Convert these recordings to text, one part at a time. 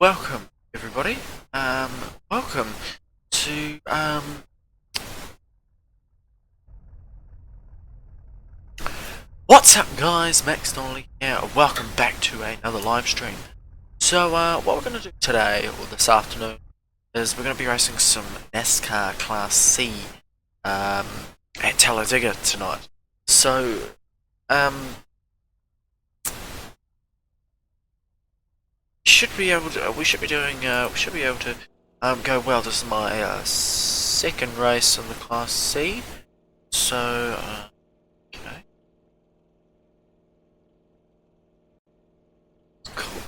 Welcome, everybody. Welcome to what's up, guys? Max Donnelly here. Welcome back to another live stream. So, what we're going to do today or this afternoon is we're going to be racing some NASCAR Class C at Talladega tonight. So, we should be able to go well. This is my second race in the Class C, so okay, cool.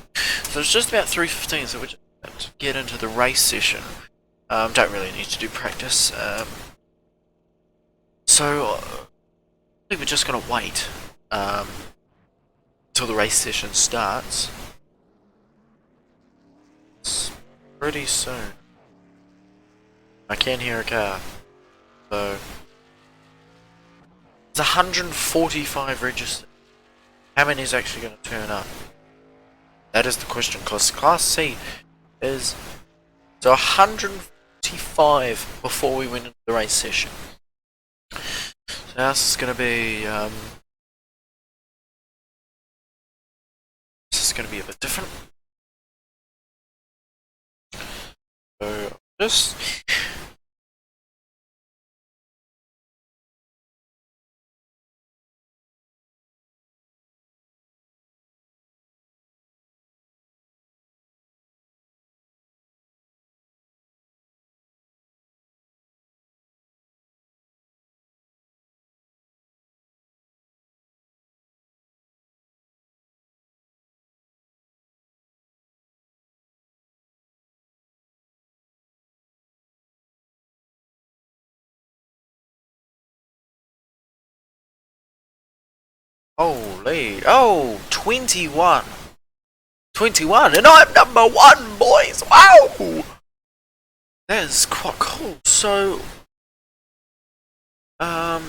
So it's just about 3:15, so we're just about to get into the race session. Don't really need to do practice, so I think we're just gonna wait till the race session starts. Pretty soon. I can hear a car. So there's 145 registered. How many is actually going to turn up? That is the question, because Class C is so 145 before we went into the race session. So this is going to be a bit different. So just holy, oh, 21, and I'm number 1, boys. Wow, that is quite cool. So so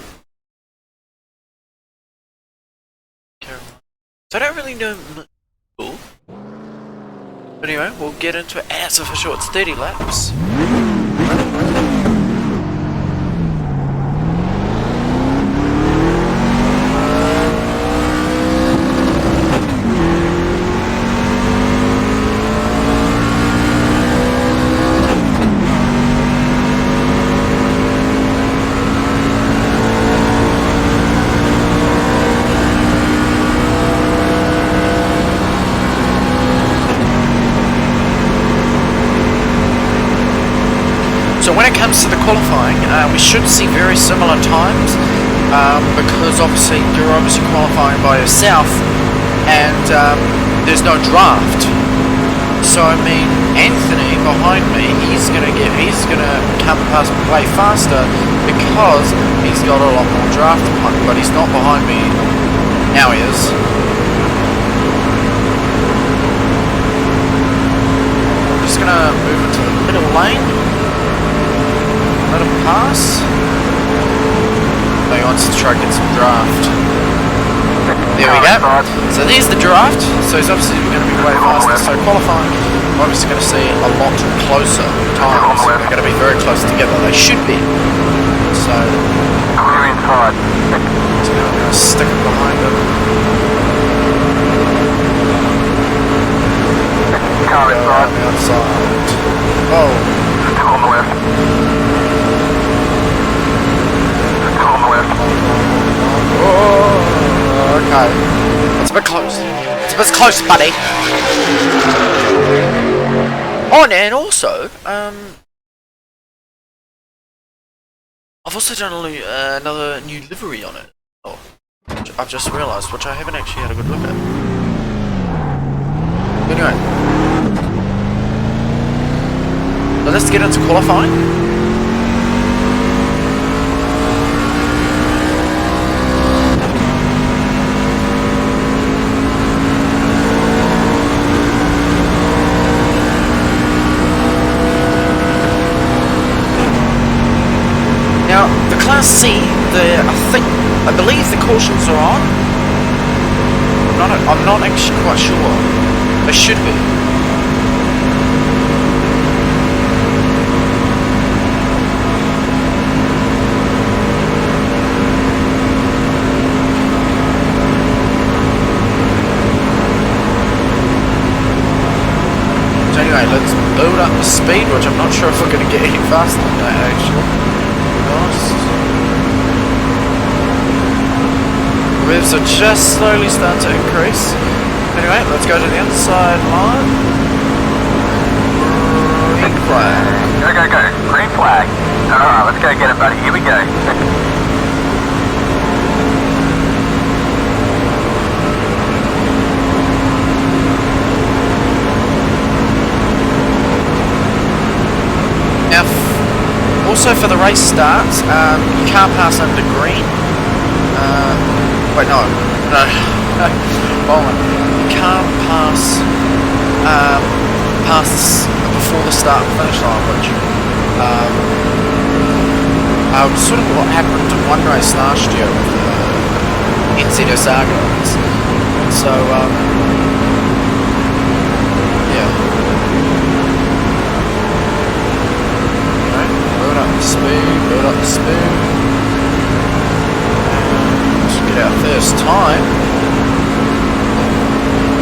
I don't really know much, cool. But anyway, we'll get into it as official. It's 30 laps. So when it comes to the qualifying, we should see very similar times, because obviously you're qualifying by yourself, and there's no draft. So I mean, Anthony behind me, he's gonna come past me way faster because he's got a lot more draft behind him, but he's not behind me. Now he is. I'm just gonna move into the middle lane. Let him pass. He wants to try and get some draft. There we go. So there's the draft. So he's obviously going to be way faster. So qualifying, we're obviously going to see a lot closer times. They're going to be very close together. They should be. So I'm going to stick it behind him. Car inside. On the outside. Oh. Still on the left. Oh, okay. It's a bit close. It's a bit close, buddy. Oh, and also, I've also done another new livery on it. Oh, I've just realised, which I haven't actually had a good look at. Anyway, so let's get into qualifying. Now, the Class C, I believe the cautions are on. I'm not actually quite sure. They should be. up the speed, which I'm not sure if we're going to get any faster than that, actually. Revs are just slowly starting to increase. Anyway, let's go to the inside line. Green flag. Go, go, go. Green flag. Alright, let's go get it, buddy. Here we go. Now, also for the race starts, you can't pass under green. Wait, no. Hold on. You can't pass before the start and finish line, which sort of what happened in one race last year with NZSR guys. So, yeah. Build up the speed, build up the speed. And get our first time.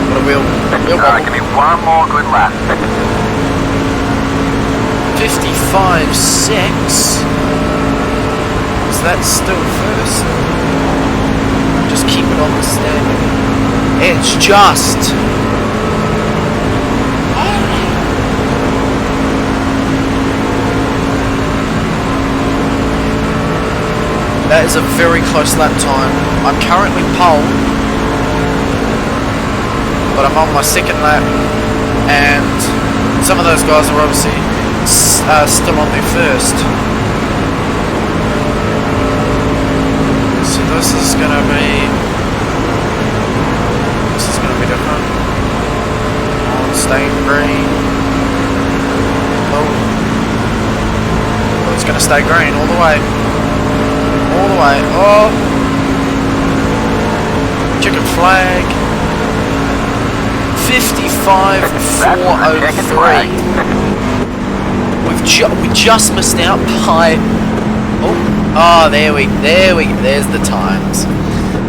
What a wheel Alright, give me one more good lap. 55.6. So that's still first. Just keep it on the standard. It's just. That is a very close lap time. I'm currently pole, but I'm on my second lap, and some of those guys are obviously still on their first. So this is gonna be different. Oh, staying green. Oh, it's gonna stay green all the way. All the way. Oh, chicken flag. 55.403. We just missed out by. There's the times.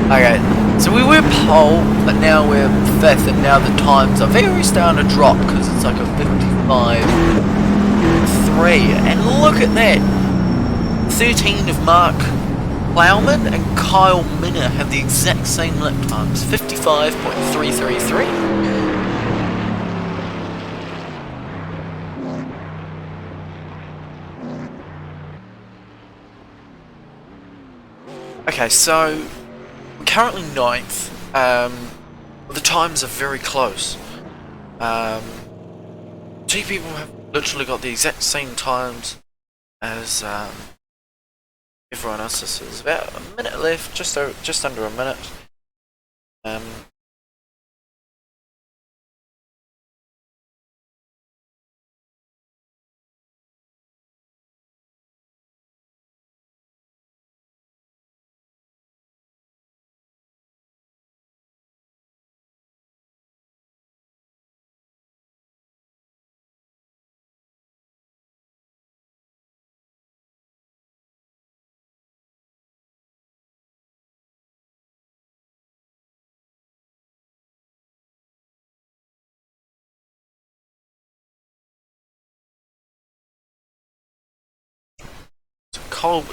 Okay, so we were pole, but now we're fifth, and now the times are very starting to drop because it's like a 55.3. And look at that. 13 of Mark Plowman and Kyle Minner have the exact same lap times, 55.333. Okay, so we're currently 9th. The times are very close. Two people have literally got the exact same times as everyone else. This is about a minute left, just under a minute.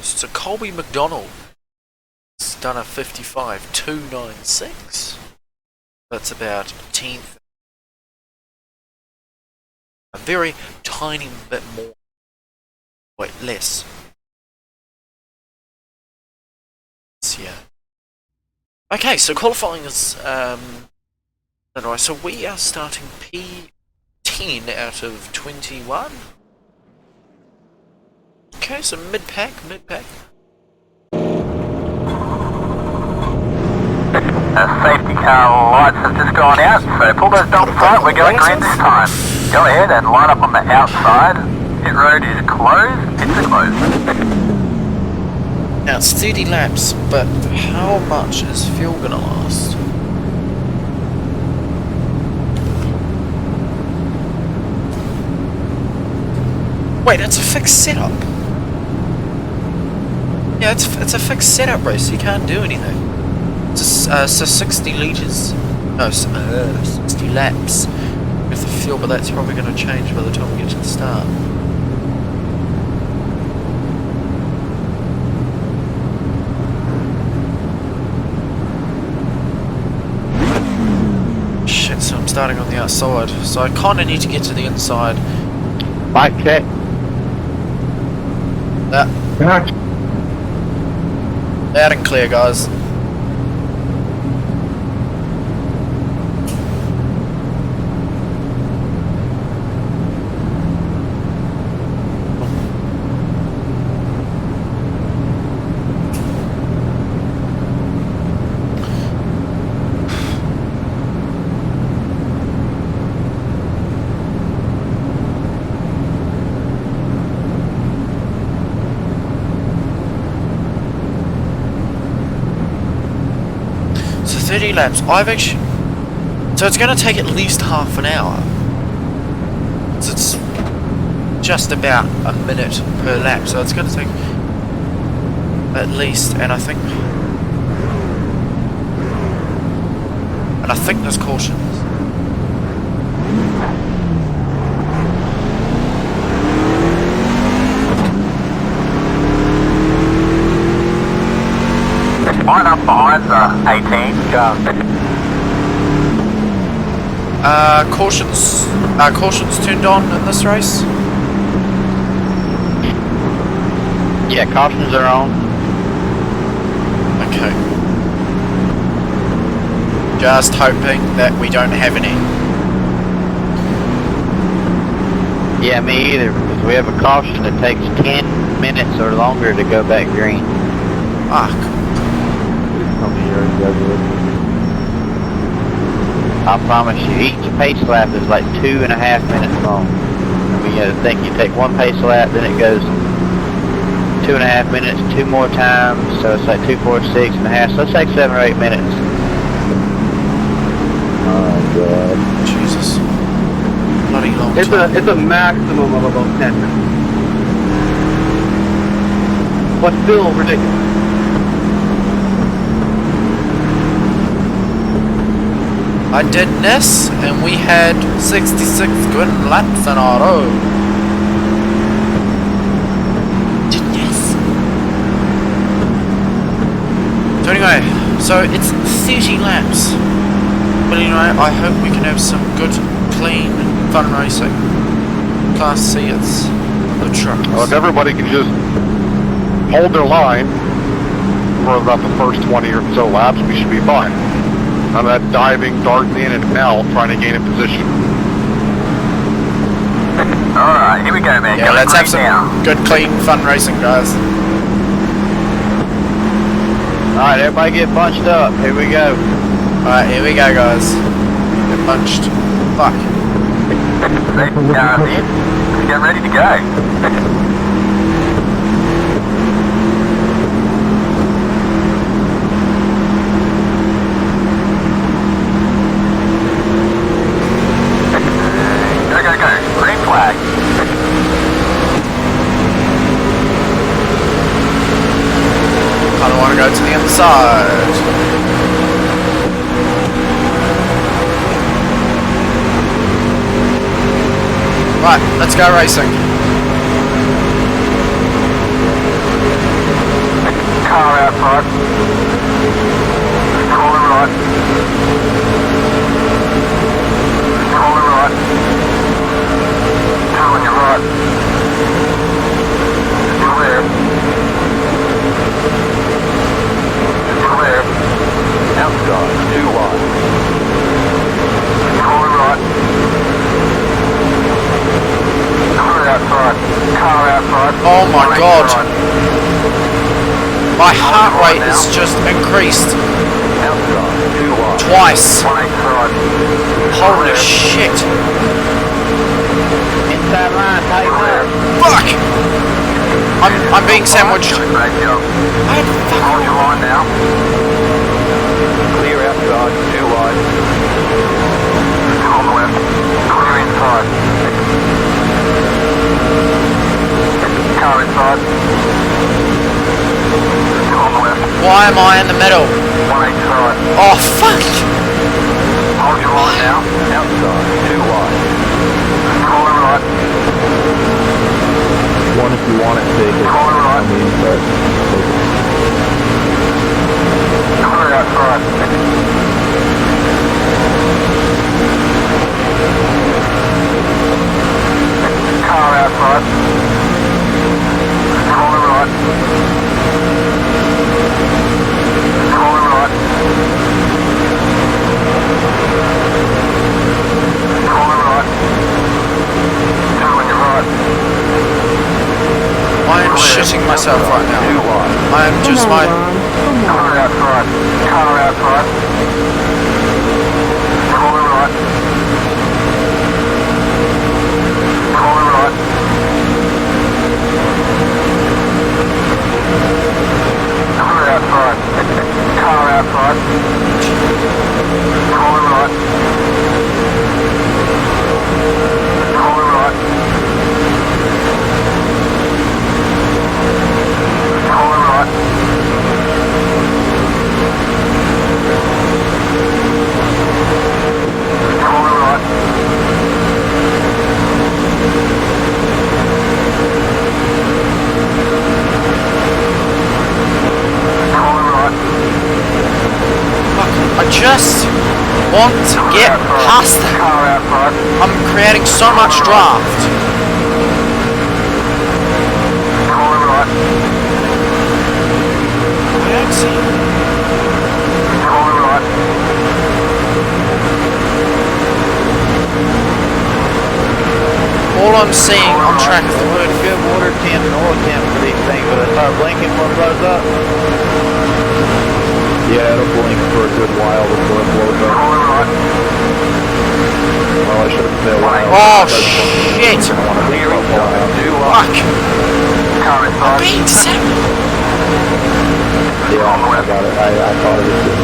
So Colby McDonald has done a 55.296. That's about 10th. A very tiny bit more. Wait, less. Yeah. Okay, so qualifying is alright, so we are starting P10 out of 21. Okay, so mid-pack. Safety car lights have just gone out, so pull those belts tight, we're going green this time. Go ahead and line up on the outside. Pit road is closed, pits are closed. Now it's 30 laps, but how much is fuel gonna last? Wait, it's a fixed setup. Yeah, it's a fixed setup race, so you can't do anything. So 60 litres, no, 60 laps with fuel, but that's probably going to change by the time we get to the start. Shit, so I'm starting on the outside. So I kind of need to get to the inside. Mic check. Loud and clear, guys. So 30 laps. I've actually... So it's going to take at least half an hour. So it's just about a minute per lap. So it's going to take at least, and I think there's cautions. Line up behind the 18 car. Cautions turned on in this race? Yeah, cautions are on. Okay. Just hoping that we don't have any. Yeah, me either, because we have a caution that takes 10 minutes or longer to go back green. Ah, I promise you, each pace lap is like 2.5 minutes long. I mean, you gotta think, you take one pace lap, then it goes 2.5 minutes, 2 more times, so it's like 2, 4, 6.5, so it's like 7 or 8 minutes. Oh god. Jesus. Bloody long It's time. a maximum of about 10 minutes. But still ridiculous. I did this, and we had 66 good laps in a row. Yes. So anyway, so it's 30 laps. But anyway, I hope we can have some good, clean, fun racing. Class C, it's the trucks. Well, if everybody can just hold their line for about the first 20 or so laps, we should be fine. None of that diving, darting in and out, trying to gain a position. Alright, here we go, man. Yeah, let's have some good, clean, fun racing, guys. Alright, everybody get bunched up. Here we go. Alright, here we go, guys. Get punched. Fuck. Safety cars in. Let's get ready to go. Go to the inside. Right, let's go racing. Car out front. Corner right. Corner right. Two on your right. Clear. Outside, 2 wide. Corner right. Car outside. Car outside. Oh my god. Right. My heart rate is just increased. Outside, 2 wide. Twice. Right. Holy shit. Inside line, tighten up. Fuck! I'm being sandwiched. Great job. Hold your line now. Clear outside, 2 wide. On the left. Clear inside. Car inside. On the left. Why am I in the middle? 1 inside. Oh fuck! Hold your line now. Outside, 2 wide. right. One if you want it, take it. Corner right. I mean, but Corner outside. Car outside. Corner right. Corner right. Corner right. Two on your right. I am shitting myself right now. I am just my... Corner outside. Car outside. Corner right. Corner right. Corner outside. Car outside. Corner right. Corner right. Corner right. Corner right. Corner right. Fuck, I just want to get past that. Car outside. I'm creating so much draft. Corner right. I don't see... Corner right. All I'm seeing on track is the word good water temp and oil temp for these things, but I start blinking when it blows up. Yeah, it'll blink for a good while before it blows up. Corner right. Well, I should have said while. Oh, shit! I don't want to blink up all out. Fuck! Car I'm inside. being disabled! Yeah, I got it. I thought it was good.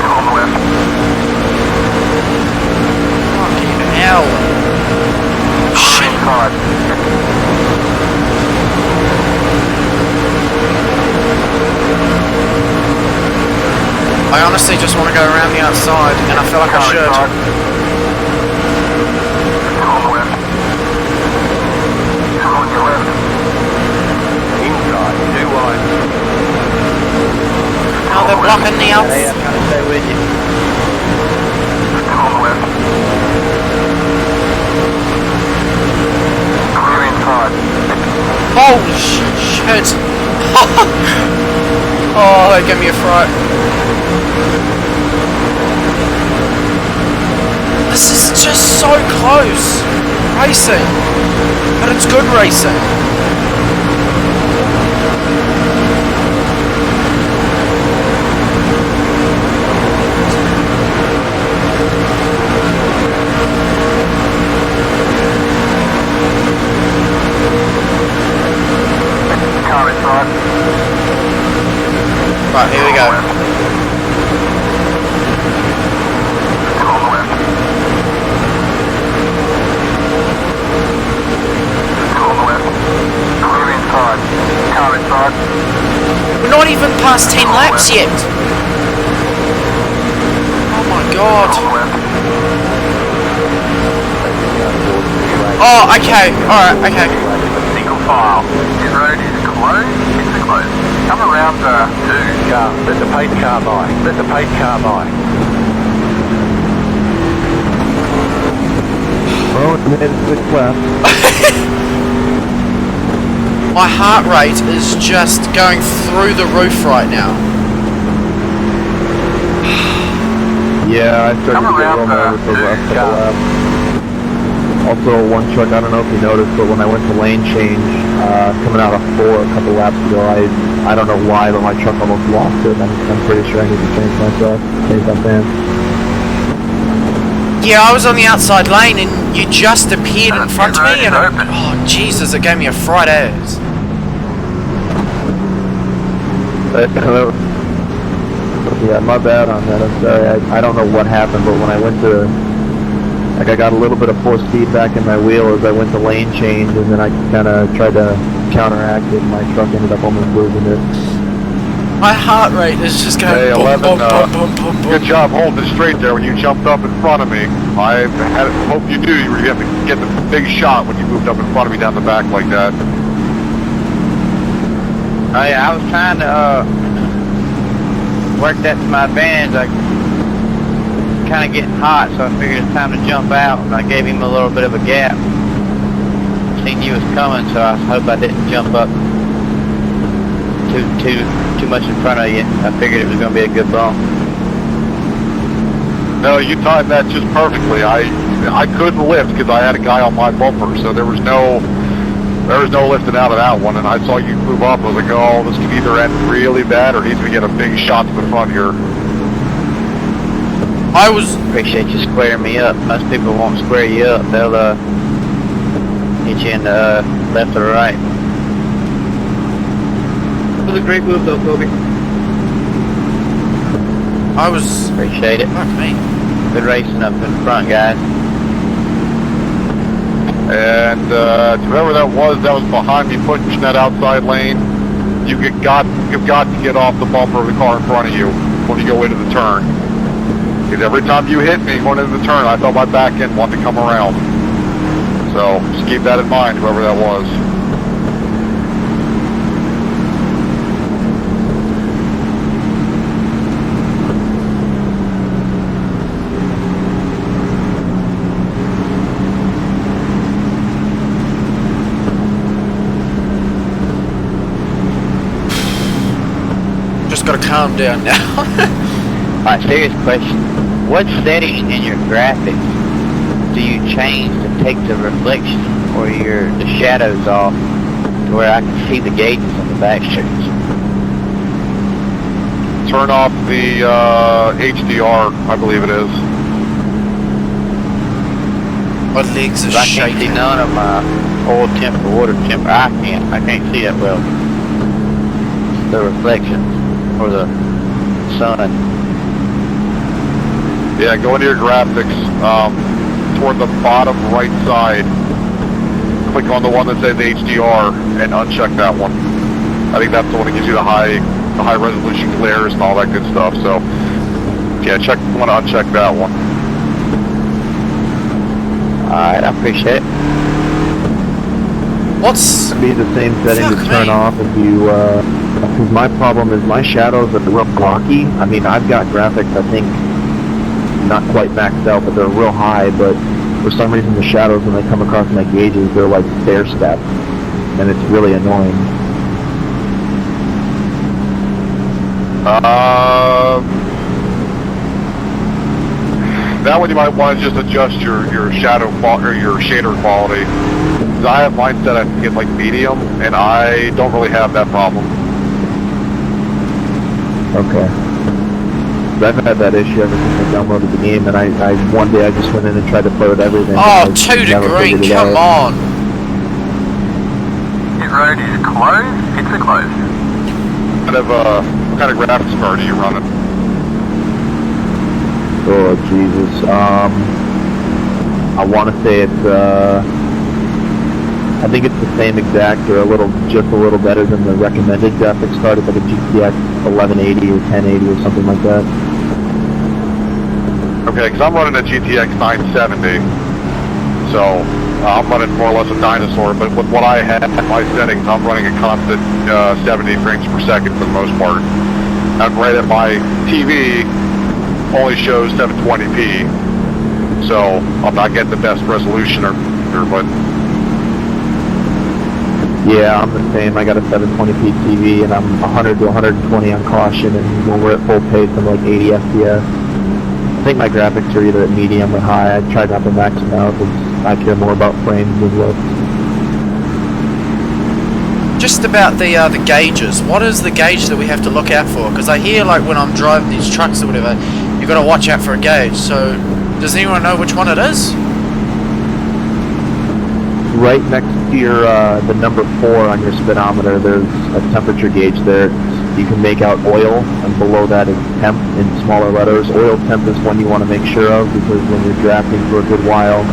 On the left. Fucking hell! Shit! Inside. I honestly just want to go around the outside, and I feel like I Car should. inside. On the left. Two on your left. Inside. Two wide. Now they're blocking the Hey, outside. I'm trying to stay with you. Two on the left. Clear inside. Holy shit! Oh, that gave me a fright. This is just so close. Racing. But it's good racing. Car inside. Right, here we go. Two on the left. Two on the left. Clear inside. Car inside. We're not even past 10 laps yet. Oh my god. On the left. Oh, okay. Alright, okay. Single file. Pit road is closed. Pits are closed. Come around two. Car, let the pace car by. Let the pace car by. Oh, it's made a good clap. My heart rate is just going through the roof right now. Yeah, I started Come to get around real nervous over the last couple car. laps. Also, one truck, I don't know if you noticed, but when I went to lane change, coming out of 4 a couple laps ago, I don't know why, but my truck almost lost it. I'm pretty sure I need to change myself, change my fans. Yeah, I was on the outside lane and you just appeared in front of me and oh Jesus, it gave me a fright ass. Yeah, my bad on that. I'm sorry. I don't know what happened, but when I went to, like, I got a little bit of forced feedback in my wheel as I went to lane change, and then I kind of tried to counteract it, and my truck ended up almost losing it. My heart rate is just going Hey, boom, 11, boom, boom, boom, boom, boom. Good job holding it straight there when you jumped up in front of me. I hope you knew you were going to have to get the big shot when you moved up in front of me down the back like that. Oh yeah, I was trying to work that to my advantage. I kind of getting hot, so I figured it's time to jump out, and I gave him a little bit of a gap. Seen you was coming, so I hope I didn't jump up too much in front of you. I figured it was going to be a good bump. No, you timed that just perfectly. I couldn't lift because I had a guy on my bumper, so there was no lifting out of that one. And I saw you move up. I was like, oh, this could either end really bad or he's going to get a big shot to the front here. I was... Appreciate you squaring me up. Most people won't square you up. They'll hit you in the left or right. It was a great move though, Kobe. I was... Appreciate it. Fuck me. Good racing up in front, guys. And whoever that was behind me pushing that outside lane, you've got to get off the bumper of the car in front of you when you go into the turn. Because every time you hit me going into the turn, I felt my back end wanted to come around. So just keep that in mind, whoever that was. Just gotta calm down now. Alright, serious question. What setting in your graphics do you change to take the reflection or the shadows off to where I can see the gauges on the back streets? Turn off the HDR, I believe it is. My legs are I can't see shaking. none of my oil temp or water temp. I can't see that well. The reflection or the sun. Yeah, go into your graphics, toward the bottom right side. Click on the one that says HDR and uncheck that one. I think that's the one that gives you the high resolution glares and all that good stuff. So, yeah, want to uncheck that one. Alright, I appreciate it. What's... Be the same setting to Fuck turn me. off if you, because my problem is my shadows are real blocky. I mean, I've got graphics, I think, not quite maxed out, but they're real high, but for some reason the shadows, when they come across my gauges, they're like stair steps, and it's really annoying. That one you might want to just adjust your shadow or your shader quality. Because I have mine set, I think it's like medium, and I don't really have that problem. Okay. I've had that issue ever since I downloaded the game, and one day I just went in and tried to play with everything. Oh, and I 2 to never green, figured it come out. on. Pit road is closed. Pits are closed. What kind of graphics card are you running? Oh, Jesus. I want to say it's, I think it's the same exact or just a little better than the recommended graphics card. It's like a GTX 1180 or 1080 or something like that. Okay, because I'm running a GTX 970, so I'm running more or less a dinosaur, but with what I have in my settings, I'm running a constant 70 frames per second for the most part. I'm right at my TV, only shows 720p, so I'm not getting the best resolution but Yeah, I'm the same. I got a 720p TV, and I'm 100 to 120 on caution, and when we're at full pace, I'm like 80 FPS. I think my graphics are either at medium or high. I try not to max them out because I care more about frames than looks. Just about the gauges. What is the gauge that we have to look out for? Because I hear, like, when I'm driving these trucks or whatever, you've got to watch out for a gauge. So, does anyone know which one it is? Right next to your the number 4 on your speedometer, there's a temperature gauge there. You can make out oil, and below that is temp in smaller letters. Oil temp is one you want to make sure of, because when you're drafting for a good while,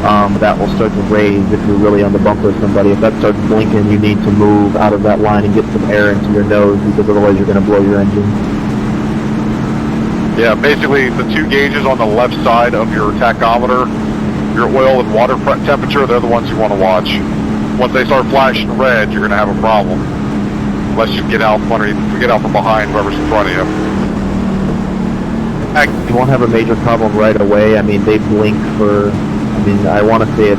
that will start to raise if you're really on the bumper of somebody. If that starts blinking, you need to move out of that line and get some air into your nose, because otherwise you're going to blow your engine. Yeah, basically the two gauges on the left side of your tachometer, your oil and water temperature, they're the ones you want to watch. Once they start flashing red, you're going to have a problem. Unless you get out from behind whoever's in front of you. You won't have a major problem right away. I mean, they blink for, I mean, I want to say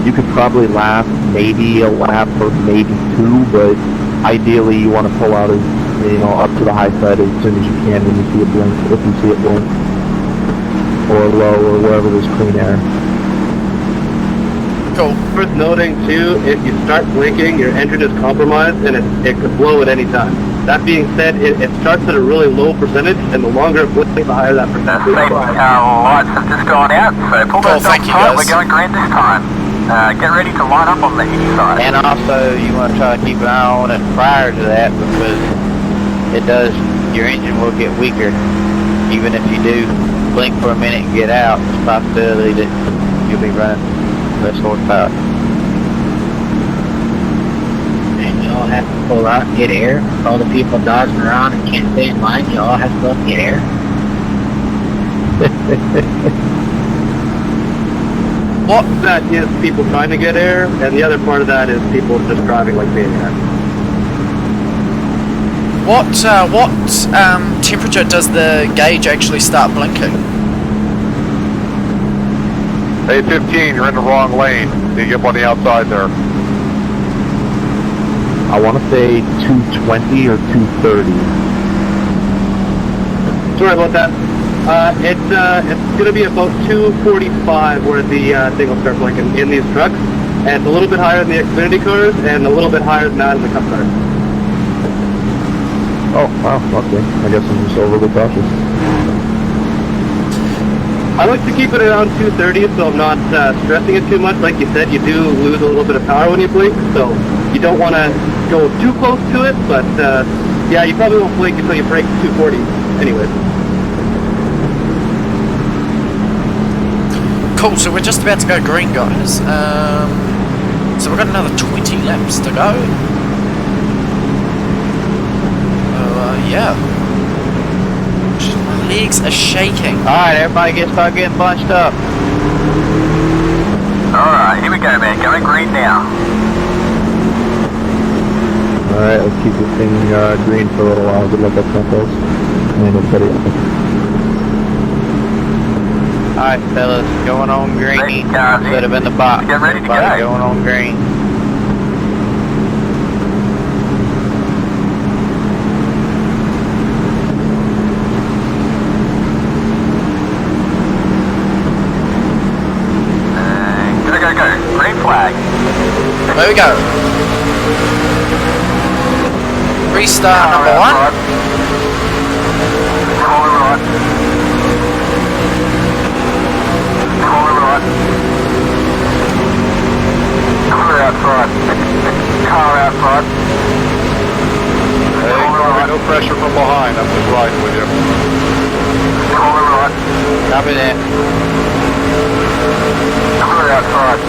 you could probably last maybe a lap or maybe two, but ideally you want to pull out as, up to the high side as soon as you can when you see it blink, if you see it blink. Or low, or wherever there's clean air. Cool. Worth noting too, if you start blinking, your engine is compromised and it could blow at any time. That being said, it starts at a really low percentage, and the longer it blinks, the higher that percentage. Safety lights have just gone out, so pull those Thank dogs you, tight. guys. We're going green this time. Get ready to line up on the inside. And also, you want to try to keep an eye on it prior to that, because your engine will get weaker. Even if you do blink for a minute and get out, there's a possibility that you'll be running less horsepower. And you all have to pull out and get air. All the people dodging around and can't stay in line, you all have to go and get air. What? That is people trying to get air, and the other part of that is people just driving like maniacs. What temperature does the gauge actually start blinking? 815, you're in the wrong lane. You get up on the outside there. I want to say 220 or 230. Sorry about that. It's going to be about 245 where the thing will start blinking in these trucks, and it's a little bit higher than the Xfinity cars, and a little bit higher than that in the Cup cars. Oh, wow, okay. I guess I'm just overly cautious. I like to keep it around 230, so I'm not stressing it too much. Like you said, you do lose a little bit of power when you blink, so you don't want to go too close to it, but yeah, you probably won't blink until you break 240 anyways. Cool, so we're just about to go green, guys. So we've got another 20 laps to go. Yeah. My legs are shaking. Alright, everybody start getting bunched up. Alright, here we go, man. Going green now. Alright, let's keep this thing green for a little while. Good luck up front, folks. And everybody else. Alright, fellas, going on green. Ready, guys, Instead of in the box. get ready to Everybody go. going on green. Go. Green flag. There we go. Restart number one. Right. Corner right. Corner right. Car outside. Car outside. Hey, no pressure from behind. I'm just riding with you. Corner right. Copy that. Car outside.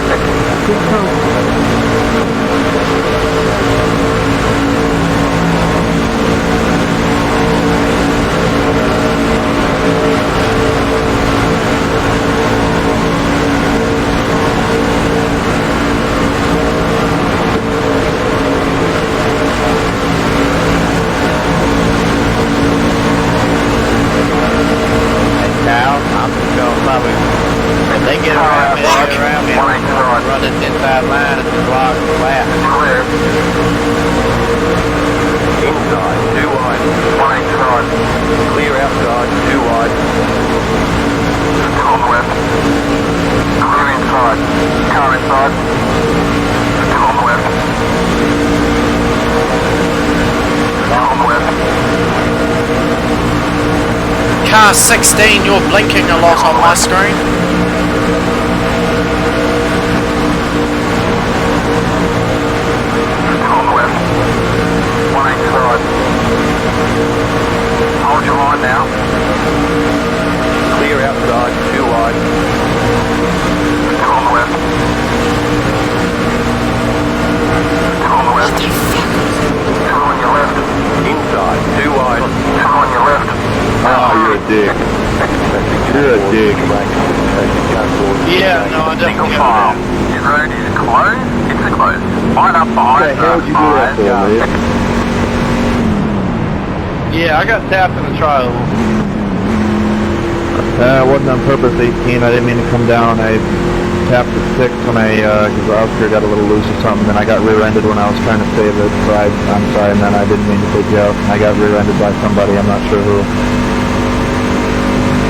Now, I'm just going to probably, if they get around me, run this inside line and just block the lap. Clear. Inside, 2 wide. One inside. Clear outside, 2 wide. On the left. Clear inside. Car inside. On the left. On the left. Car 16, you're blinking a lot on my screen. On the left. One inside. Hold your line now. Clear outside, 2 wide. On the dig back kind of forward. Yeah, no, I Single definitely file. Pit road is closed. Pits are closed. Line up behind What the hell did you do that for, man? Yeah, I got tapped in the trial. It wasn't on purpose, 18. I didn't mean to come down. I tapped at 6 when because the outskirts got a little loose or something, and I got rear-ended when I was trying to save it, so I'm sorry, man, I didn't mean to take you out. I got rear-ended by somebody, I'm not sure who.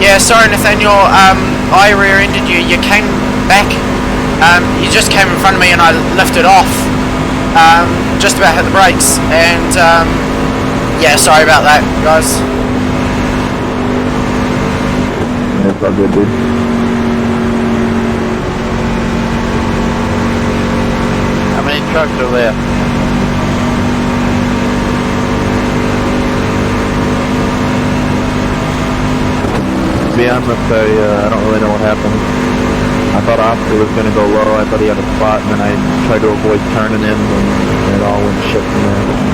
Yeah, sorry Nathaniel, I rear-ended you. You came back, you just came in front of me and I lifted off, just about hit the brakes, and yeah, sorry about that, guys. It's all good, dude. How many trucks are left? To be honest, I don't really know what happened. I thought Oscar was going to go low. I thought he had a spot, and then I tried to avoid turning in, and it all went to shit from there.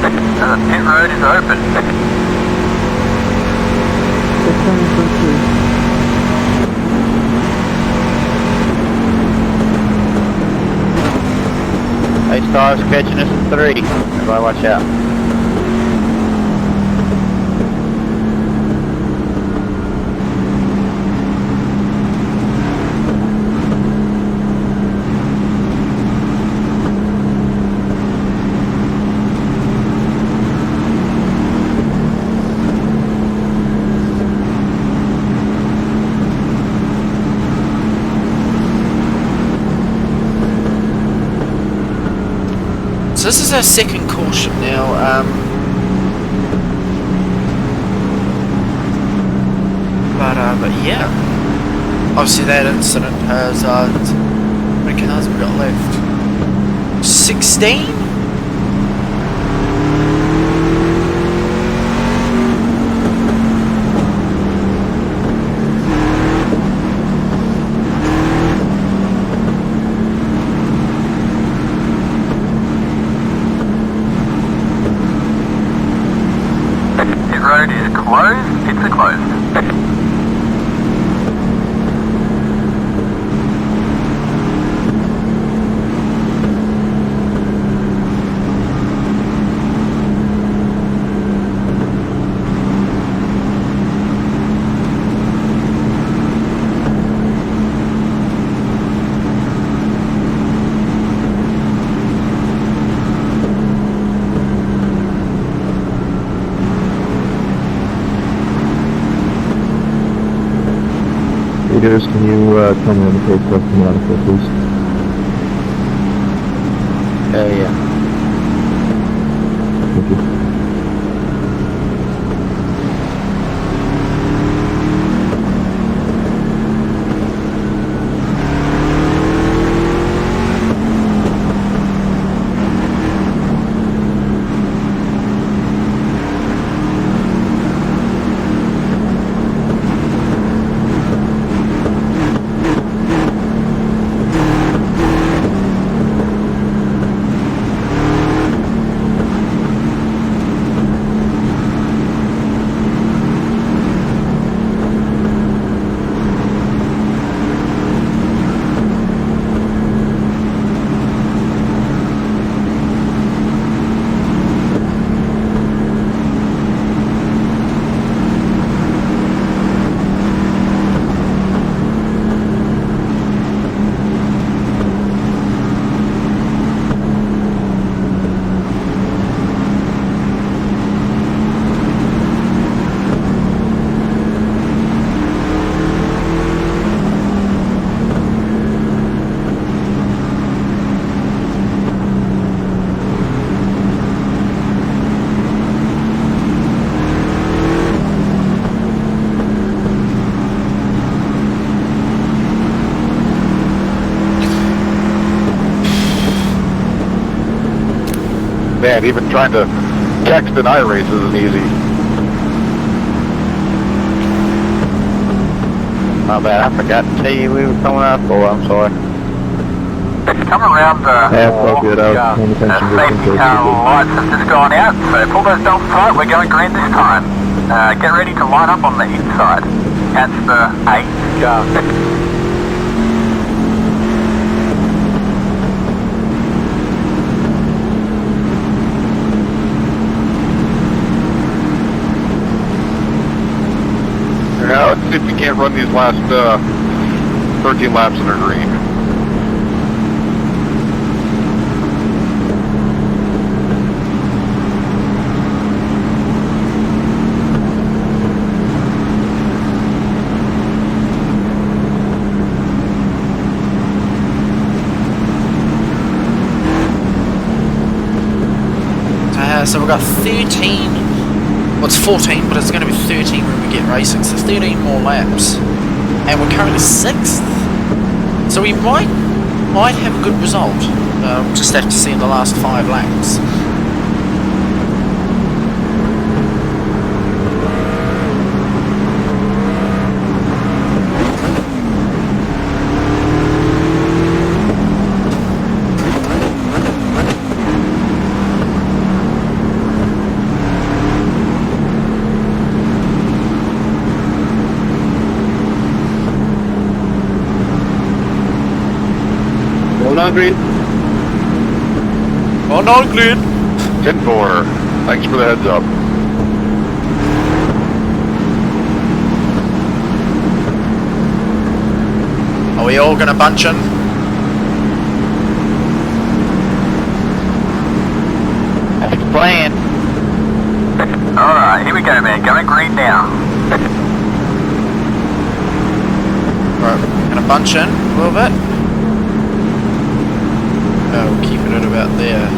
The pit road is open. Hey, Star's catching us in 3. Everybody watch out. So this is our second caution now. But yeah, obviously that incident has how many cars have we got left? 16. Road is closed. Pits are closed. Leaders, can you tell me when the case stuff coming out of here, please? Yeah. Thank you. Man, even trying to text an iRace isn't easy. My bad. I forgot to tell you we were coming out for. I'm sorry. Come around the Yeah, it's all good. I was paying attention just in safety case. car lights have just gone out, so pull those dongs right. We're going green this time. Get ready to line up on the inside. That's the 8 car. Now, let's see if we can't run these last 13 laps in the green. So we've got 13, well it's 14, but it's going to be 13 when we get racing, so 13 more laps. And we're currently 6th. So we might have a good result. We'll just have to see in the last 5 laps. On green. Oh no, green! 10-4. Thanks for the heads up. Are we all gonna bunch in? That's the plan. Alright, here we go, man. Going green now. Right, gonna bunch in a little bit. We'll keep it at about there.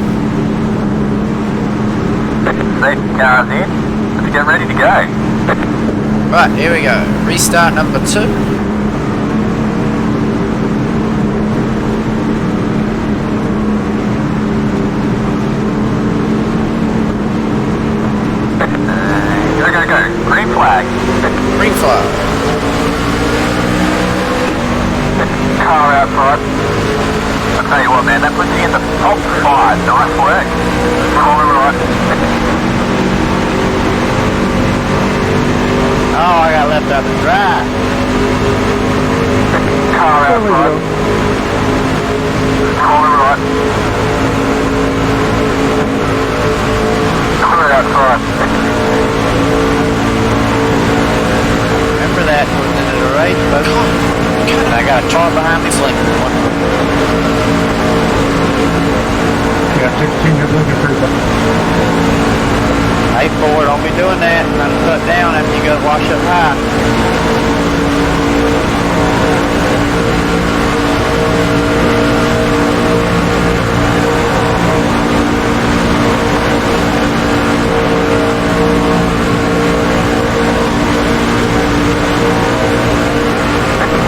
Safety car's in. Let's get ready to go. Right, here we go. Restart number 2. Go. Green flag. Green flag. Car out front. I'll tell you what, man, that puts you in the top 5. Nice work. Corner right. Oh, I got left out to dry. Car out front. Corner right. Corner out front. Remember that towards the end of the race, folks? And I got a car behind me blinking. Yeah, 16 is looking pretty good. Hey Ford, don't be doing that. Trying to cut down after you go wash up high.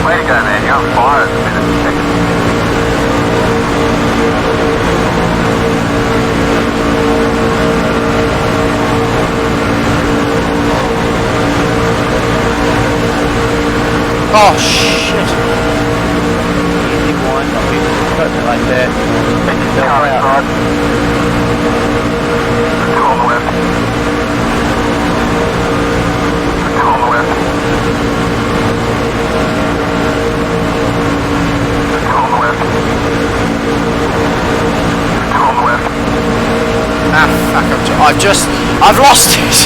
Way to go, man. You're on fire at the minute. Oh shit! Easy one, don't be cutting it like that. Make yourself Car proud. right. On the left. On the left. On the left. On the left. Ah, fuck, I've lost it!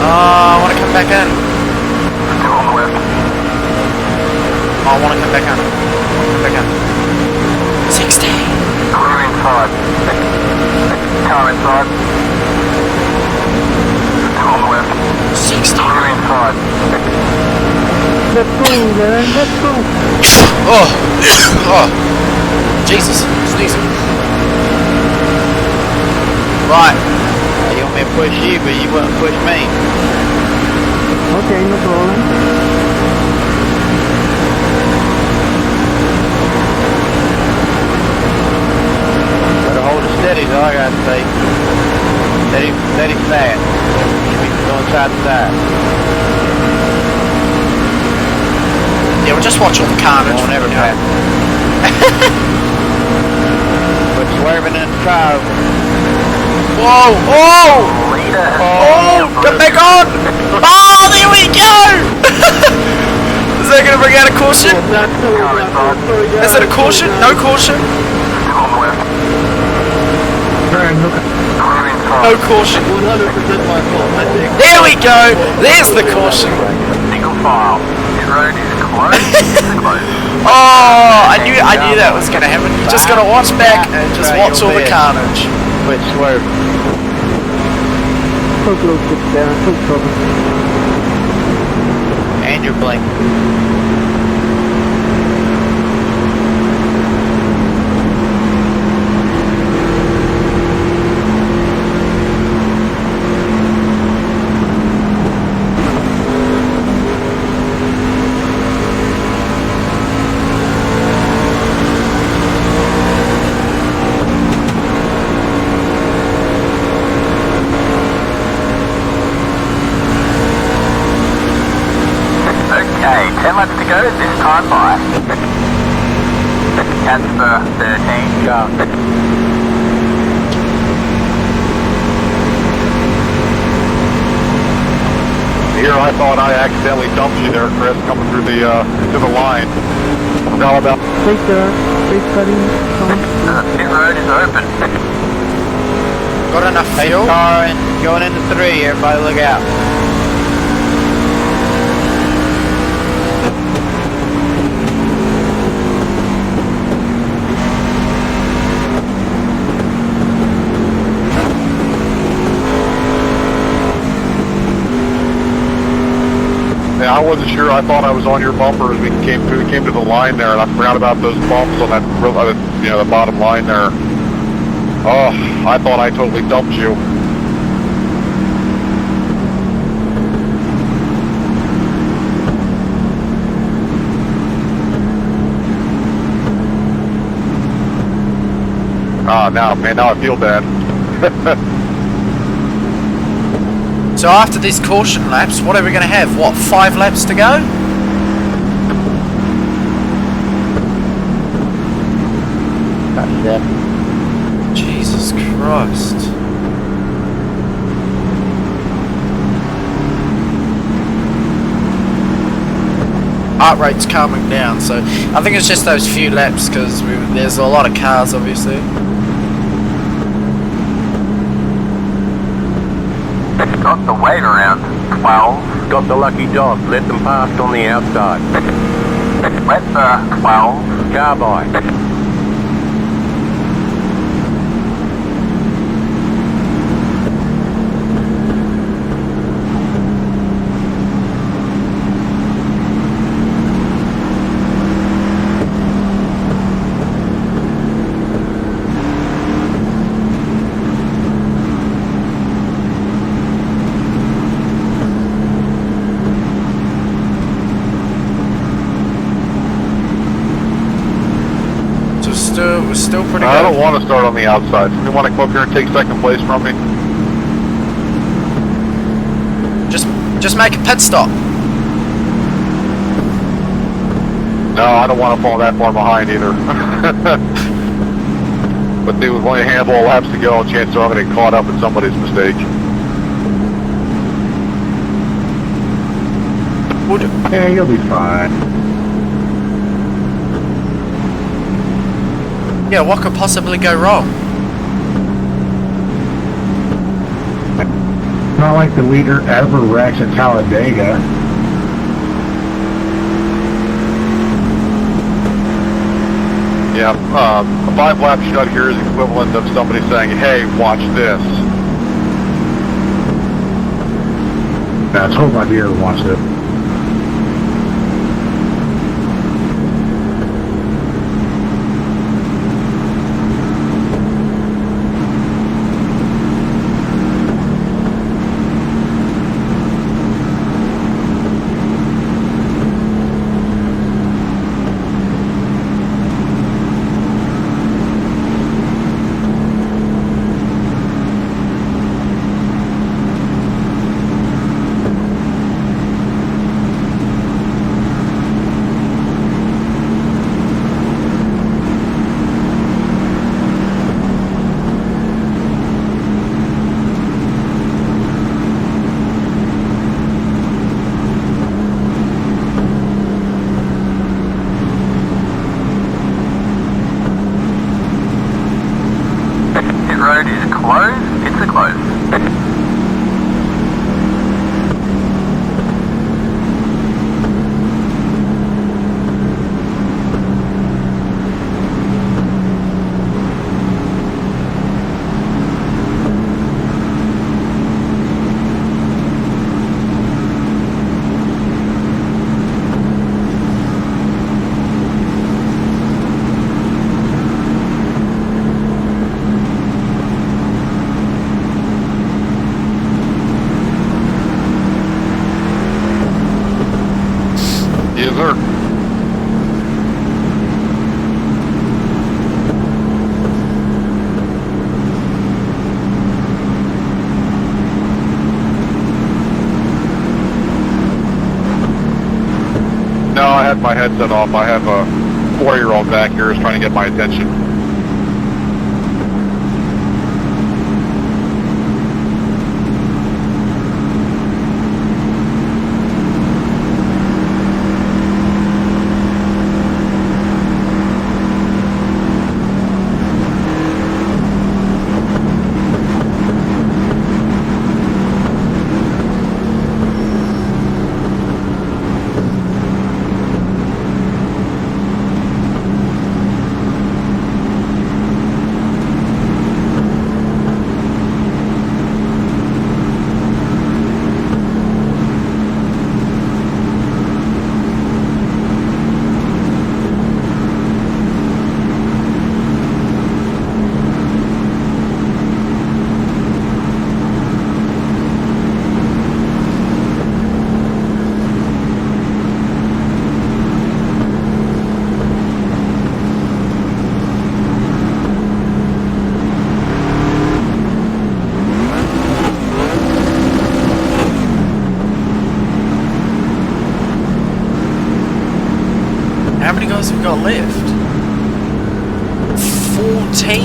Oh, I want to come back in. On the left. Oh, I want to come back in. Back in. 16! Clear inside. Car inside. On the left. 16! Clear inside. Let's go, man. Let's go. Oh! Oh! Jesus, sneezing. Right. You want me to push you, but you wouldn't push me. Okay, no problem. Better hold it steady, is all I gotta say. Steady fast. We can go side to side. Yeah, we'll just watch all the carnage. Won't ever you know. pass. But swerving in the car. Whoa! Oh! Leader has Oh! Get back on! Oh, there we go! Is that gonna bring out a caution? Is it a caution? No caution? No caution. 100% my fault, I think. There we go! There's the caution. single file. Pit road is closed. Oh, I knew that was gonna happen. You just gotta watch back and just watch all the carnage. Quit swerving. And you're blinking. Okay, 10 laps to go, this time by. Casper 13. Go. Here, I thought I accidentally dumped you there, Chris, coming through the to the line. It's all about. Pit road is open. Got enough Pace fuel? car and going into 3. Everybody look out. Yeah, I wasn't sure. I thought I was on your bumper as we came to the line there, and I forgot about those bumps on that, the bottom line there. Oh, I thought I totally dumped you. Now I feel bad. So after these caution laps, what are we going to have? What, 5 laps to go? About 7. Jesus Christ. Heart rate's calming down, so I think it's just those few laps because there's a lot of cars, obviously. Got the weight around 12. Got the lucky dog. Let them past on the outside. Let the 12. Car by. We're still pretty I don't good. want to start on the outside. You want to come up here and take second place from me? Just make a pit stop. No, I don't want to fall that far behind either. But dude, with only a handful of laps to go, chances are I'm going to get caught up in somebody's mistake. Yeah, you'll be fine. Yeah, what could possibly go wrong? Not like the leader ever wrecks at Talladega. Yeah, a 5-lap shut here is equivalent of somebody saying, hey, watch this. That's hope my dear wants it. Exit closed. Yes, sir. No, I had my headset off. I have a 4-year-old back here who's trying to get my attention. How many guys have we got left? 14?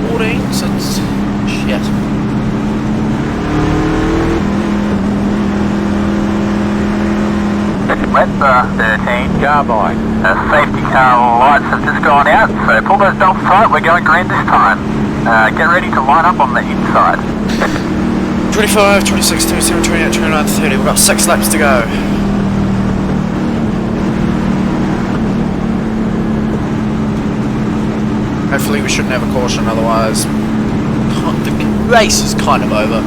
14? So it's... shit. Wet 13. Carbide. Safety car lights have just gone out, so pull those dogs tight. We're going green this time. Get ready to line up on the inside. 25, 26, 27, 28, 29, 30. We've got 6 laps to go. Hopefully we shouldn't have a caution, otherwise the race is kind of over.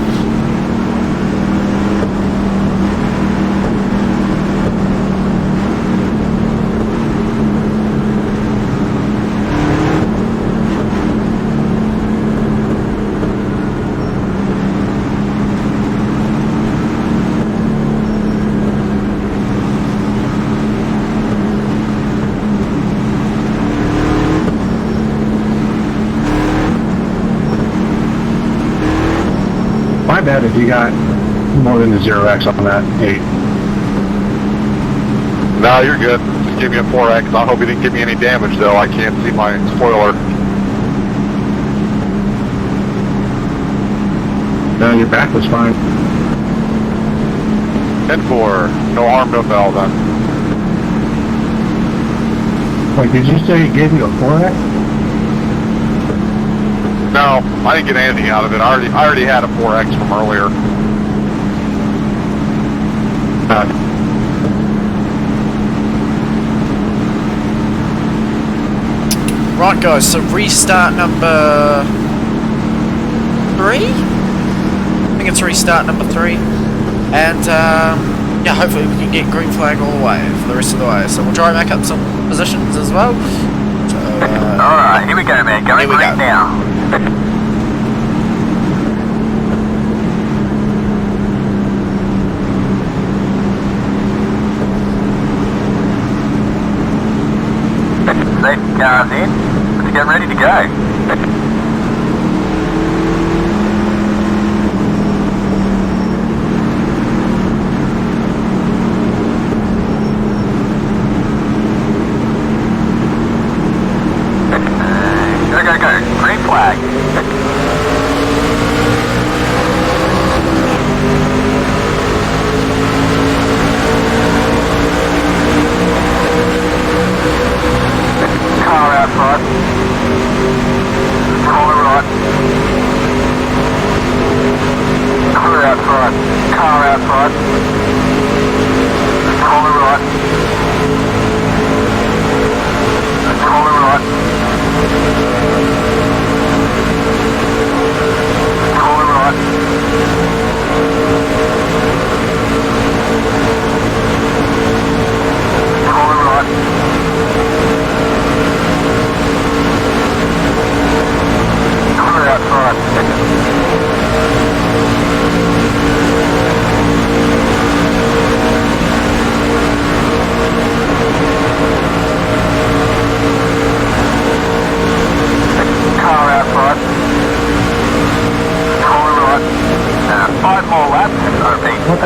My bad if you got more than a 0x on that 8. No, you're good. Just give me a 4X. I hope you didn't give me any damage, though. I can't see my spoiler. No, your back was fine. 10-4. No harm, no foul, then. Wait, did you say he gave you a 4X? No, I didn't get anything out of it. I already had a 4X from earlier. Right guys, so restart number 3? I think it's restart number 3. And yeah, hopefully we can get green flag all the way for the rest of the way. So we'll try and make up some positions as well. So, Alright, here we go, man. Going green now. Safety cars in. Let's get ready to go. Go. Green flag. Car out front.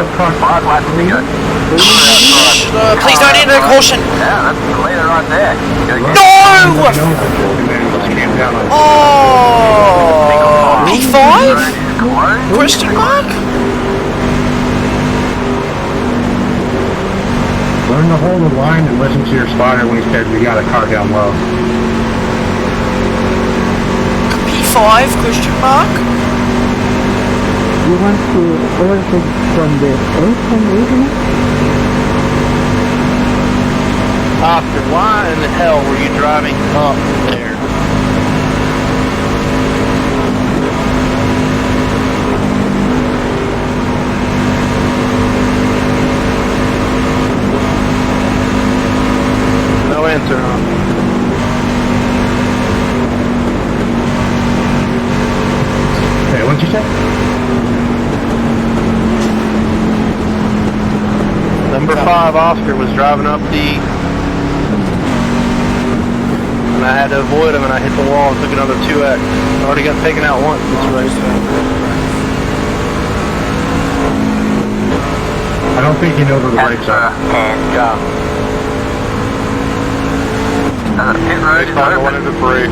5 laps to go. Please don't enter the caution. Yeah, that's the leader right there. No! Oh! P5? Question mark? Learn to hold the line and listen to your spotter when he says we got a car down low. P5? Question mark? You want to overtake from the ocean, isn't it? Oscar, why in the hell were you driving up there? No answer, huh? Hey, what'd you say? Number 5 Oscar was driving up the, and I had to avoid him, and I hit the wall and took another 2X. I already got taken out once this race. I don't think you know where the brakes are. And go. The pit road is Time open. 1 into 3.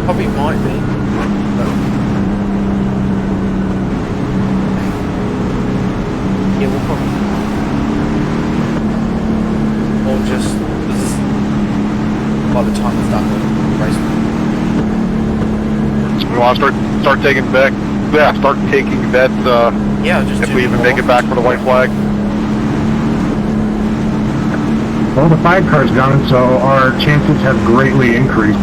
Probably might be. Yeah, we'll probably. Or just by the time it's done with the race. We want to start taking back. Yeah, start taking bets. Yeah, just if do we even more. make it back for the white flag. Well, the 5 car's gone, so our chances have greatly increased.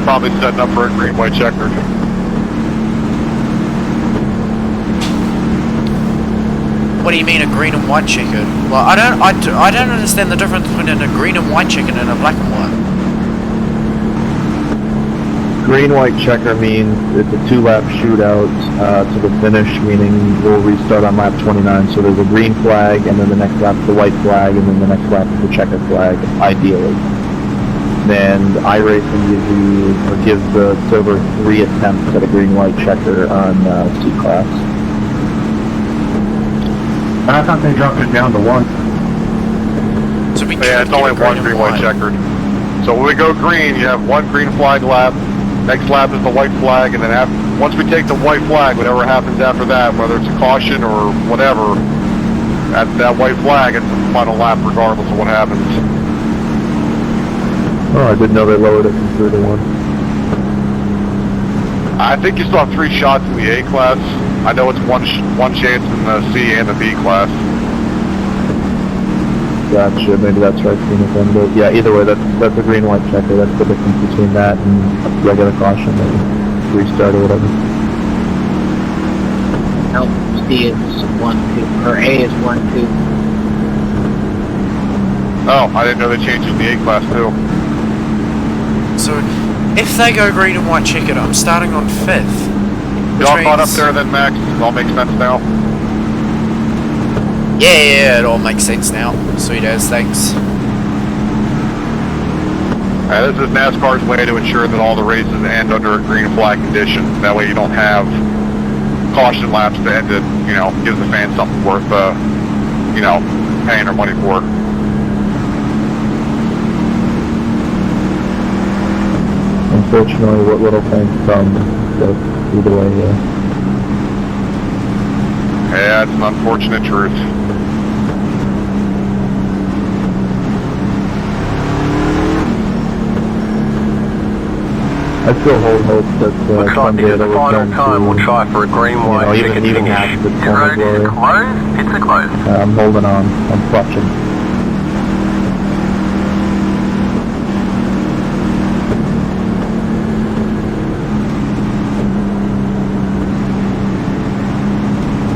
Probably setting up for a green white checkered. What do you mean a green and white checkered? Well, I don't understand the difference between a green and white checkered and a black and white. Green-white checker means it's a 2-lap shootout to the finish, meaning we'll restart on lap 29. So there's a green flag, and then the next lap is the white flag, and then the next lap is the checkered flag, ideally. Then iRacing gives the silver 3 attempts at a green-white checker on C Class. I thought they dropped it down to 1. So we Yeah, it's only one green white checkered. So when we go green, you have 1 green flag lap. Next lap is the white flag, and then once we take the white flag, whatever happens after that, whether it's a caution or whatever, that white flag, it's the final lap regardless of what happens. Oh, I didn't know they lowered it from 3 to 1. I think you still have 3 shots in the A class. I know it's one chance in the C and the B class. Gotcha, maybe that's right, then. But yeah, either way, that's a green-white checker. That's the difference between that and regular caution and restart or whatever. Nope, C is 1-2, or A is 1-2. Oh, I didn't know they changed it in the A class too. So if they go green and white checkered, I'm starting on 5th. You all caught up there then, Max? It all makes sense now? Yeah, it all makes sense now. Sweet as, thanks. This is NASCAR's way to ensure that all the races end under a green flag condition. That way you don't have caution laps to end it, gives the fans something worth, paying their money for. Unfortunately, what little things come, but either way, yeah. Yeah, it's an unfortunate truth. I still hold hope that Looks like someday this is the it'll final return time we'll to, try for a green, you white, know, chicken even finish. half the Pit former road is glory. closed. Pits are closed. I'm holding on. I'm clutching.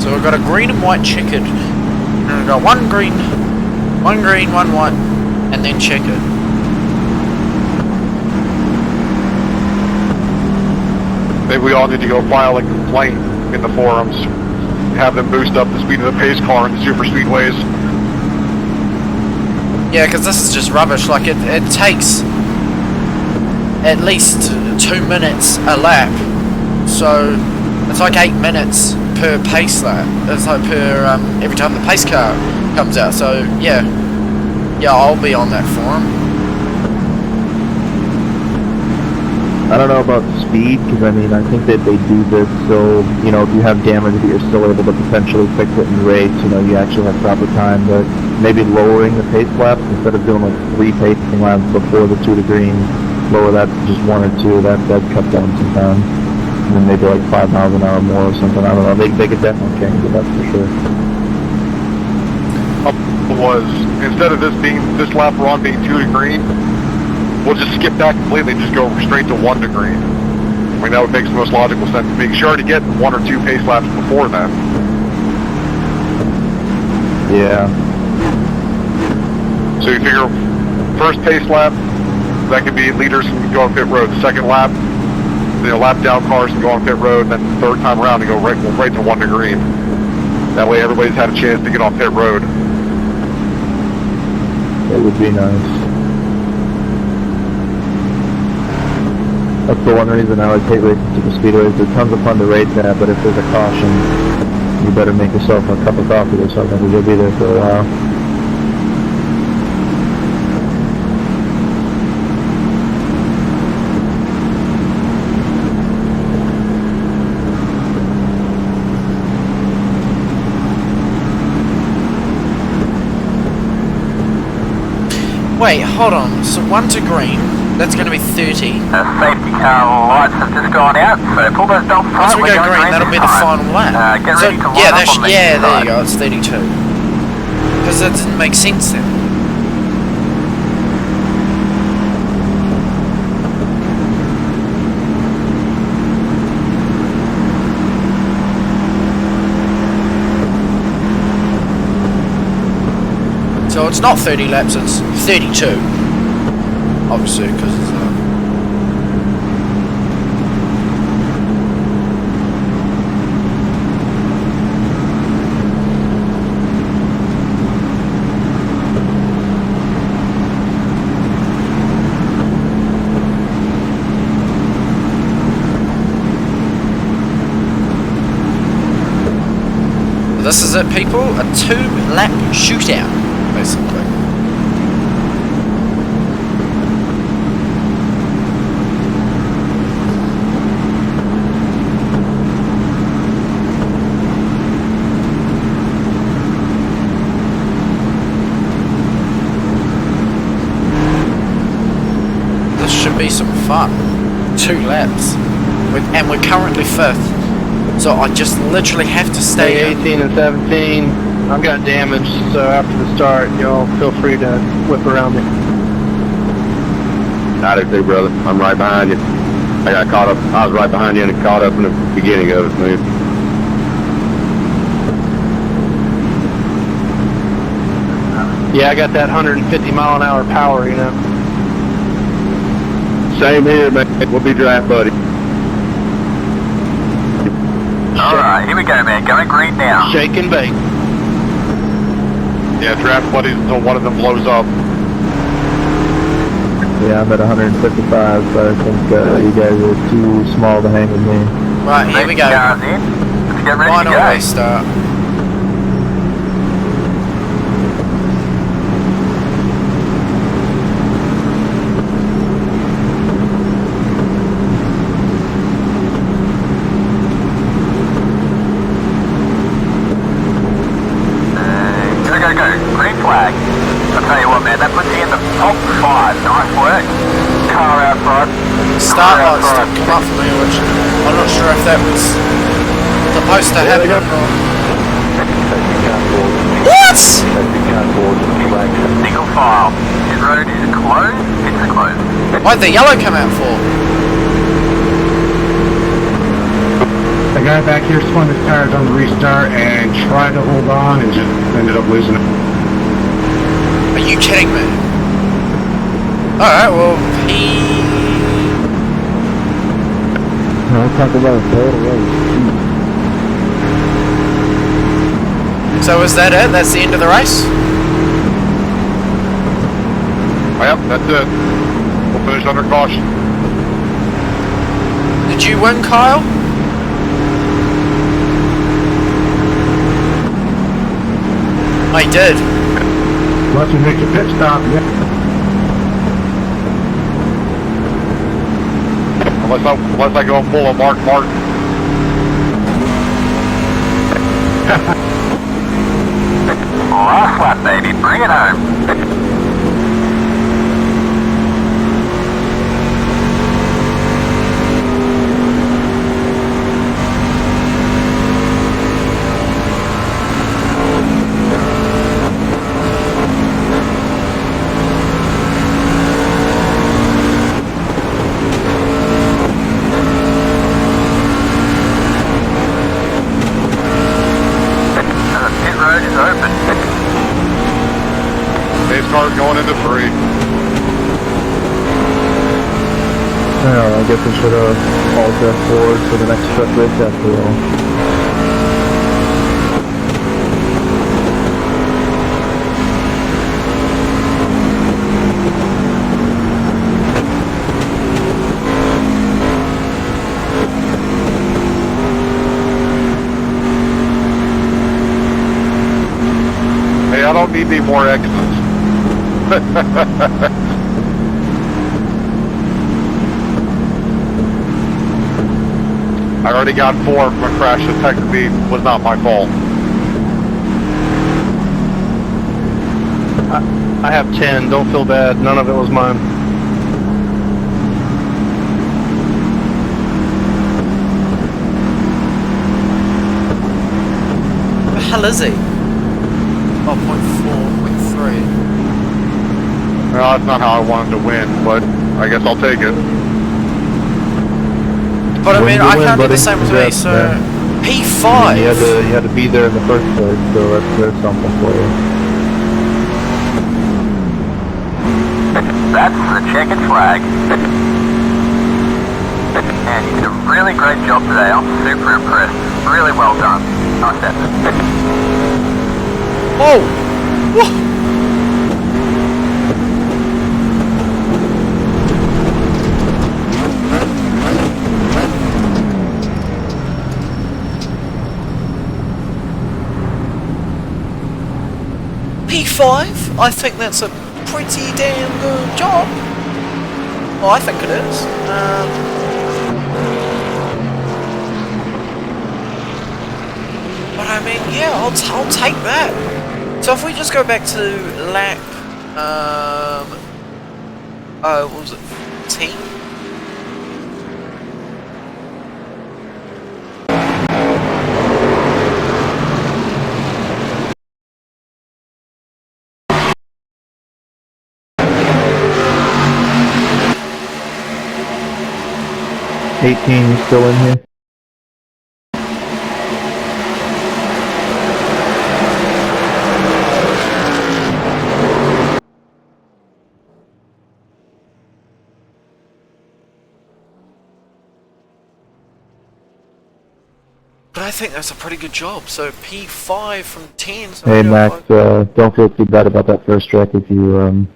So we've got a green and white checkered. And we've got one green, one white, and then checkered. Maybe we all need to go file a complaint in the forums, have them boost up the speed of the pace car in the super speedways. Yeah, because this is just rubbish. Like, it takes at least 2 minutes a lap. So, it's like 8 minutes per pace lap. It's like per, every time the pace car comes out. So, yeah. Yeah, I'll be on that forum. I don't know about speed, because I mean, I think that they do this so, you know, if you have damage that you're still able to potentially fix it in race, you know, you actually have proper time, but maybe lowering the pace laps instead of doing like 3 pacing laps before the 2 to green, lower that to just 1 or 2, that'd cut down some time. And then maybe like 5 miles an hour more or something, I don't know, they could definitely change it, that's for sure. Was, instead of this lap we're on being 2 to green, we'll just skip that completely and just go straight to 1 to green. I mean, that would make the most logical sense. Make sure to get 1 or 2 pace laps before that. Yeah. So you figure, first pace lap, that could be leaders can go on pit road. The second lap, you know, lap down cars can go on pit road, and then the third time around to go right to 1 to green. That way everybody's had a chance to get on pit road. It would be nice. That's the one reason I would hate racing super speedways. They're tons of fun to race at, but if there's a caution, you better make yourself a cup of coffee or something, because you'll be there for a while. Wait, hold on. So 1 to green, that's going to be 30. The safety car lights have just gone out, so pull those dogs Once tight. we go green, that'll be the final lap. Get So, ready to line yeah, up on the there inside. you go, it's 32. Because that didn't make sense then. So it's not 30 laps, it's 32. Obviously, because it's this is it, people. A 2-lap shootout, basically. This should be some fun. 2 laps. And we're currently 5th. So I just literally have to stay 18 and 17. I've got damage, so after the start, y'all feel free to whip around me. I do too, brother. I'm right behind you. I got caught up. I was right behind you and caught up in the beginning of it, man. Yeah, I got that 150 mile an hour power, you know. Same here, man. We'll be draft buddy. Alright, here we go, man. Going green now. Shake and bake. Yeah, draft buddies until one of them blows up. Yeah, I'm at 155, but I think you guys are too small to hang with me. Right, here we go. Cars in. Let's get ready Final to go. race start. Go. Green flag. I'll tell you what, man, that puts you in the top 5. Nice work. car outside. Start lights didn't come up for me, which I'm not sure if that was supposed to happen or not. What? Single file. Pit road is closed. Pits are closed. Why'd the yellow come out for? The guy back here spun his tires on the restart and tried to hold on and just ended up losing it. Are you kidding me? Alright, well, I'll talk about a total race. So is that it? That's the end of the race? Yep, that's it. We'll finish under caution. Did you win, Kyle? I did. Once you make your pit stop, yeah. Unless I go full of Mark Martin. Last lap, baby. Bring it home. NASCAR going into 3. I guess we should all press forward for the next truck race after all. Hey, I don't need any more extras. I already got 4 from a crash that technically was not my fault. I have 10, don't feel bad, none of it was mine. What the hell is he? Oh, 0.4, 0.3. Well, that's not how I wanted to win, but I guess I'll take it. But I mean, I can't do the buddy. same as me, so... Yeah. P5! You had to be there in the first place, so there's something for you. That's the checkered flag. And you did a really great job today. I'm super impressed. Really well done. Nice effort. Oh! Whoa! P5? I think that's a pretty damn good job. Well, I think it is. But I mean, yeah, I'll take that. So if we just go back to lap, what was it, 14? You still in here? But I think that's a pretty good job. So P5 from 10. So Hey Max, don't feel too bad about that first track if you,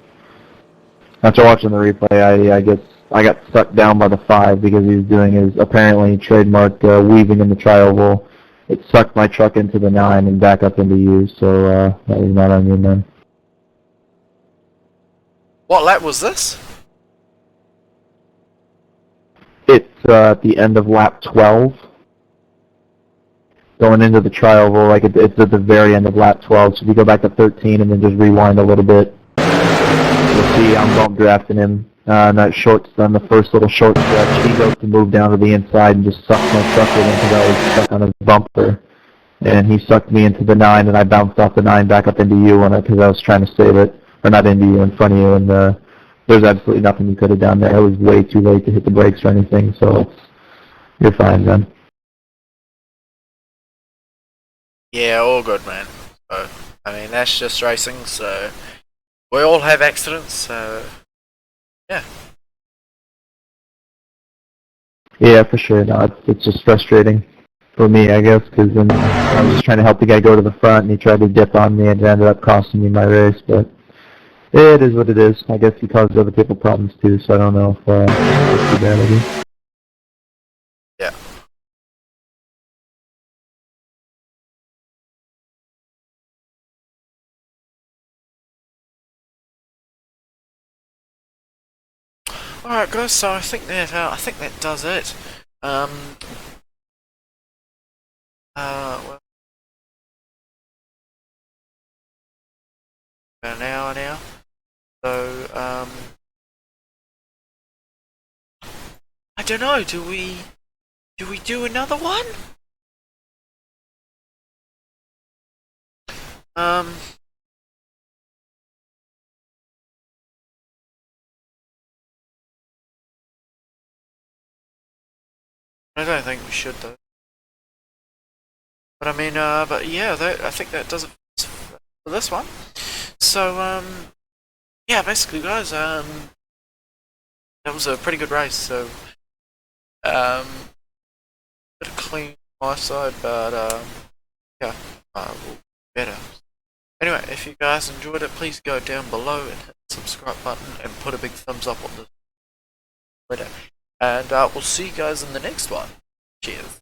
after watching the replay, I guess I got stuck down by the 5 because he was doing his apparently trademark weaving in the tri-oval. It sucked my truck into the 9 and back up into you, so that was not on you, man. What lap was this? It's at the end of lap 12. Going into the tri-oval, like it's at the very end of lap 12, so if you go back to 13 and then just rewind a little bit, you'll see I'm bump drafting him on the first little short stretch. He goes to move down to the inside and just sucked my truck with him because I was stuck on his bumper. And he sucked me into the 9, and I bounced off the 9 back up into you on it because I was trying to save it. Or not into you, in front of you, and there's absolutely nothing you could have done there. It was way too late to hit the brakes or anything, so you're fine, man. Yeah, all good, man. So, I mean, that's just racing, so we all have accidents, so yeah. Yeah, for sure. No, it's just frustrating for me, I guess, because I was just trying to help the guy go to the front, and he tried to dip on me, and it ended up costing me my race, but it is what it is. I guess he caused other people problems, too, so I don't know if it's too bad of you. Yeah. Alright guys, so I think that does it. Well, about an hour now. So, I don't know, do we do another one? I don't think we should though. But I mean, but yeah, I think that does it for this one. So, yeah, basically guys, that was a pretty good race, so, bit of clean on my side, but, yeah, better. Anyway, if you guys enjoyed it, please go down below and hit the subscribe button and put a big thumbs up on this video. And we'll see you guys in the next one. Cheers.